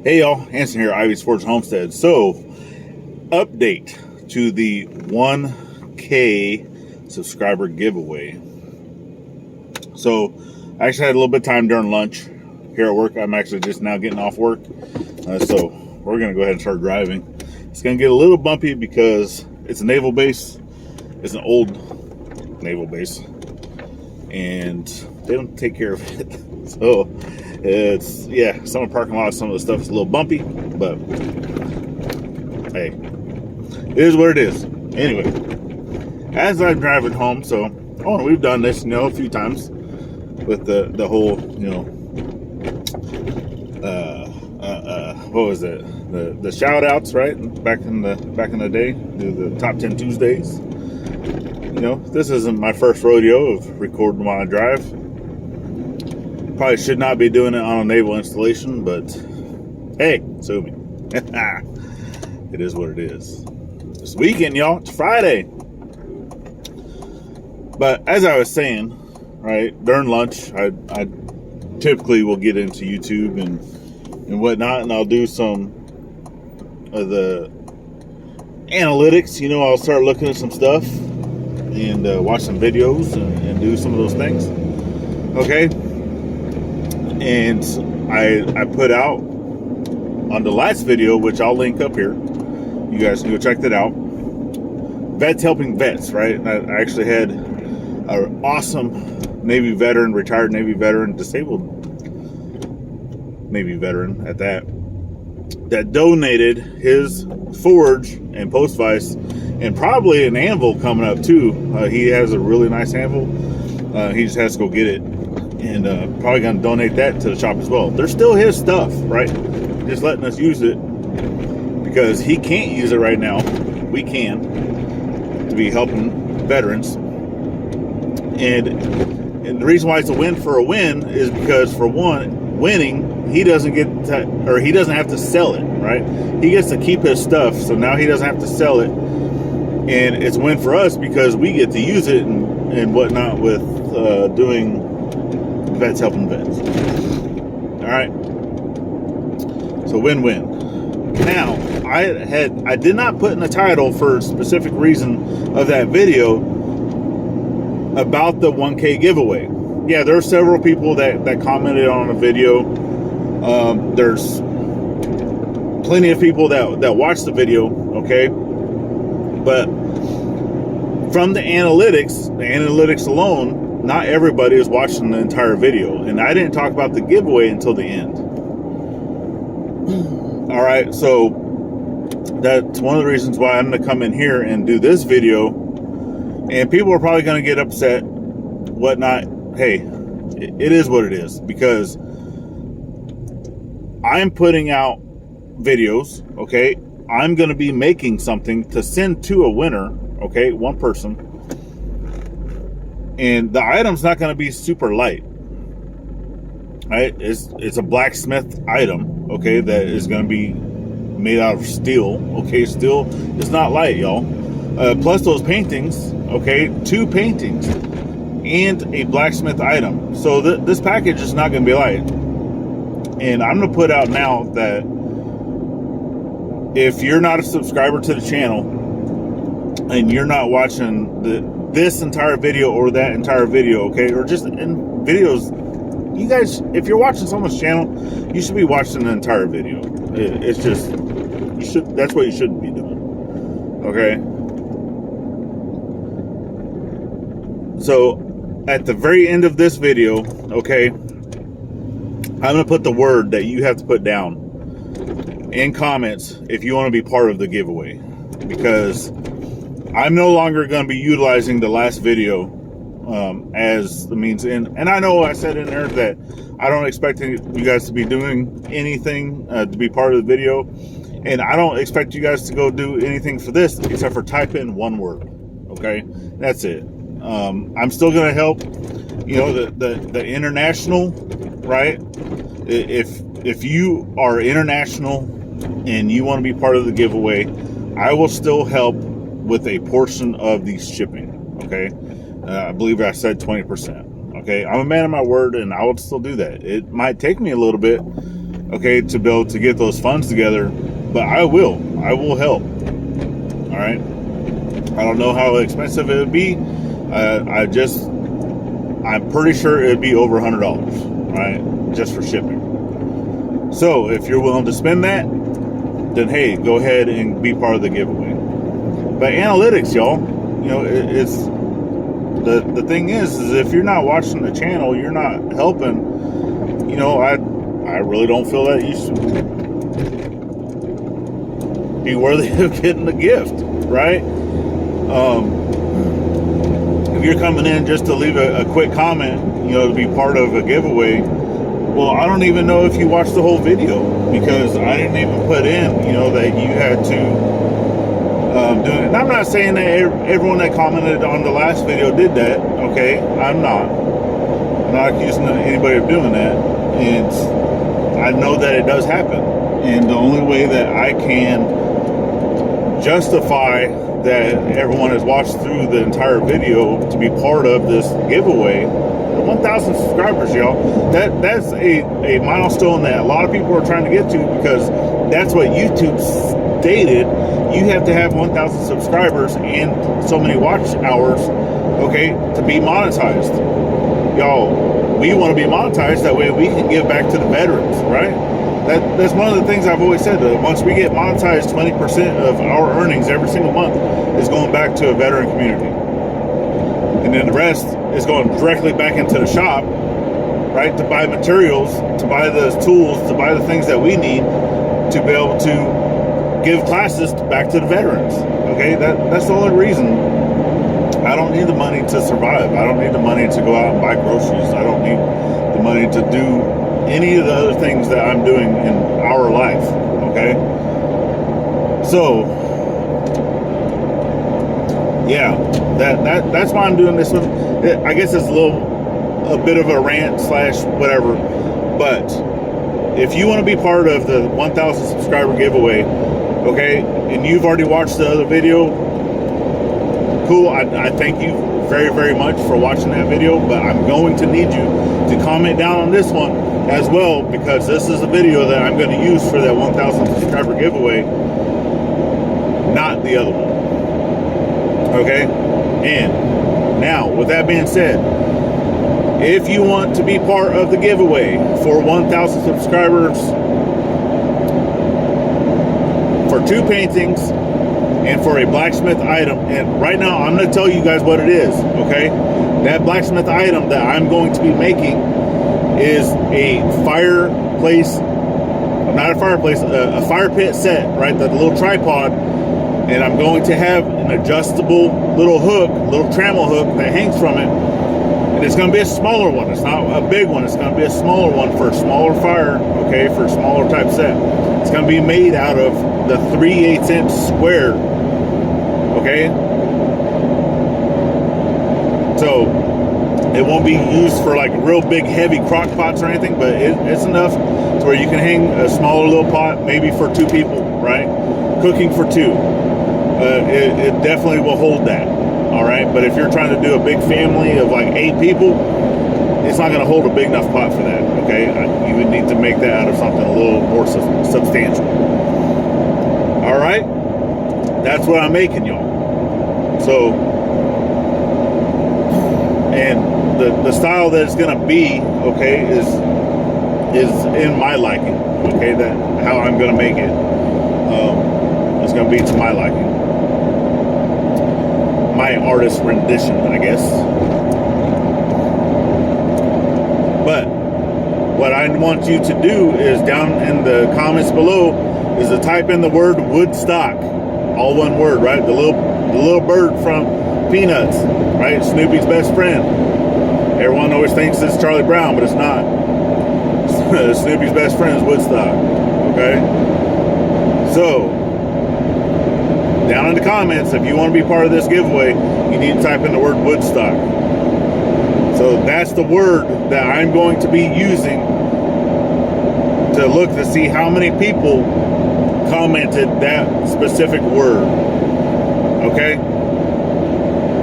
Hey y'all, Hanson here, Ivey Sports Homestead. So, update to the 1K subscriber giveaway. So, I actually had a little bit of time during lunch here at work. I'm actually just now getting off work. So, we're going to go ahead and start driving. It's going to get a little bumpy because it's a naval base. It's an old naval base. And they don't take care of it. So, it's, yeah, some of the parking lots, some of the stuff is a little bumpy, but hey, it is what it is. Anyway, as I'm driving home, so, we've done this, a few times with the whole, what was it? The shout outs, right? Back in the day, do the top 10 Tuesdays. This isn't my first rodeo of recording while I drive. Probably should not be doing it on a naval installation, but hey, sue me. It is what it is. This weekend, y'all, it's Friday. But as I was saying, right, during lunch, I typically will get into YouTube and whatnot, and I'll do some of the analytics. I'll start looking at some stuff and watch some videos and do some of those things. Okay. And I put out on the last video, which I'll link up here. You guys can go check that out. Vets helping vets, right? And I actually had an awesome Navy veteran, retired Navy veteran, disabled Navy veteran at that donated his forge and post vise and probably an anvil coming up too. He has a really nice anvil. He just has to go get it. And probably going to donate that to the shop as well. They're still his stuff, right? Just letting us use it because he can't use it right now. We can, to be helping veterans. And the reason why it's a win for a win is because, for one, winning, he doesn't he doesn't have to sell it, right? He gets to keep his stuff, so now he doesn't have to sell it. And it's a win for us because we get to use it and whatnot with doing vets helping vets. All right. So win-win. Now, I did not put in the title for a specific reason of that video about the 1K giveaway. Yeah, there are several people that commented on a video. There's plenty of people that watched the video, okay? But from the analytics alone, not everybody is watching the entire video. And I didn't talk about the giveaway until the end. All right, so that's one of the reasons why I'm going to come in here and do this video. And people are probably going to get upset, whatnot. Hey, it is what it is. Because I'm putting out videos, okay? I'm going to be making something to send to a winner, okay? One person. And the item's not going to be super light, right? It's a blacksmith item, okay, that is going to be made out of steel, okay? Steel is not light, y'all. Plus those paintings, okay, 2 paintings and a blacksmith item. So this package is not going to be light. And I'm going to put out now that if you're not a subscriber to the channel and you're not watching this entire video or that entire video, okay, or just in videos, you guys, if you're watching someone's channel, you should be watching the entire video. It's just, that's what you should be doing, okay? So at the very end of this video, okay, I'm gonna put the word that you have to put down in comments if you want to be part of the giveaway, because I'm no longer going to be utilizing the last video as the means. And I know I said in there that I don't expect you guys to be doing anything to be part of the video. And I don't expect you guys to go do anything for this except for type in one word. Okay? That's it. I'm still going to help, the international, right? If you are international and you want to be part of the giveaway, I will still help with a portion of the shipping, okay? I believe I said 20%, okay? I'm a man of my word, and I will still do that. It might take me a little bit okay, to be able to get those funds together. But I will help. All right. I don't know how expensive it would be. I'm pretty sure it'd be over $100, right? Just for shipping. So if you're willing to spend that, then hey, go ahead and be part of the giveaway. But analytics, y'all, you know, it's the thing is if you're not watching the channel, you're not helping. You know, I really don't feel that you should be worthy of getting the gift, right? If you're coming in just to leave a quick comment, you know, to be part of a giveaway, well, I don't even know if you watched the whole video, because I didn't even put in, you know, that you had to do it. And I'm not saying that everyone that commented on the last video did that, okay? I'm not accusing anybody of doing that. And I know that it does happen. And the only way that I can justify that everyone has watched through the entire video to be part of this giveaway, 1,000 subscribers, y'all. That's a milestone that a lot of people are trying to get to, because that's what YouTube stated. You have to have 1,000 subscribers and so many watch hours, okay, to be monetized. Y'all, we want to be monetized. That way we can give back to the veterans, right? That's one of the things I've always said, that once we get monetized, 20% of our earnings every single month is going back to a veteran community. And then the rest is going directly back into the shop, right? To buy materials, to buy the tools, to buy the things that we need to be able to give classes back to the veterans. Okay, that's the only reason. I don't need the money to survive. I don't need the money to go out and buy groceries. I don't need the money to do any of the other things that I'm doing in our life. Okay, so yeah, that's why I'm doing this one. I guess it's a bit of a rant slash whatever, but if you want to be part of the 1,000 subscriber giveaway, okay, and you've already watched the other video, cool. I thank you very, very much for watching that video, but I'm going to need you to comment down on this one as well, because this is a video that I'm going to use for that 1,000 subscriber giveaway, not the other one. Okay, and now with that being said, if you want to be part of the giveaway for 1,000 subscribers for 2 paintings and for a blacksmith item, and right now I'm going to tell you guys what it is. Okay, that blacksmith item that I'm going to be making is a fireplace, not a fireplace, a fire pit set, right? The little tripod. And I'm going to have an adjustable little hook, little trammel hook that hangs from it. And it's going to be a smaller one. It's not a big one. It's going to be a smaller one for a smaller fire, okay, for a smaller type set. It's going to be made out of the 3/8 inch square, okay? So it won't be used for like real big heavy crock pots or anything, but it's enough to where you can hang a smaller little pot, maybe for 2 people, right? Cooking for 2. It definitely will hold that, all right? But if you're trying to do a big family of like 8 people, it's not going to hold a big enough pot for that, okay? You would need to make that out of something a little more substantial. All right? That's what I'm making, y'all. So, and the style that it's going to be, okay, is in my liking, okay? That how I'm going to make it. It's going to be to my liking. My artist rendition, I guess. But what I want you to do is down in the comments below is to type in the word Woodstock, all one word, right? The little bird from Peanuts, right? Snoopy's best friend. Everyone always thinks it's Charlie Brown, but it's not. Snoopy's best friend is Woodstock. Okay, so down in the comments, if you want to be part of this giveaway, you need to type in the word Woodstock. So that's the word that I'm going to be using to look to see how many people commented that specific word. Okay?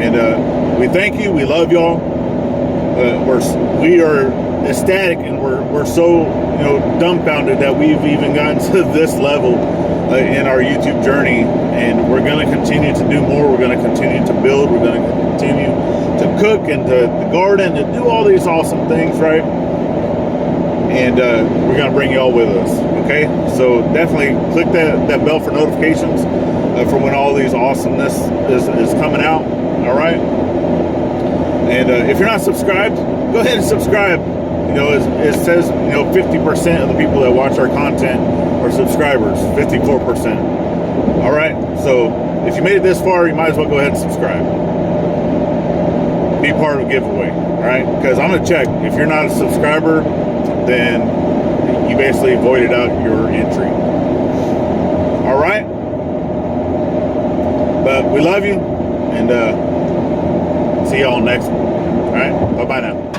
And we thank you. We love y'all. We are ecstatic, and we're so, you know, dumbfounded that we've even gotten to this level in our YouTube journey, and we're going to continue to do more. We're going to continue to build. We're going to continue to cook and to garden and do all these awesome things, right? And we're going to bring you all with us, okay? So definitely click that bell for notifications for when all these awesomeness is coming out, all right? And if you're not subscribed, go ahead and subscribe. You know, it says, you know, 50% of the people that watch our content are subscribers, 54%. All right, so if you made it this far, you might as well go ahead and subscribe. Be part of a giveaway, all right? Because I'm going to check. If you're not a subscriber, then you basically voided out your entry. All right? But we love you, and see y'all next one. All right? Bye-bye now.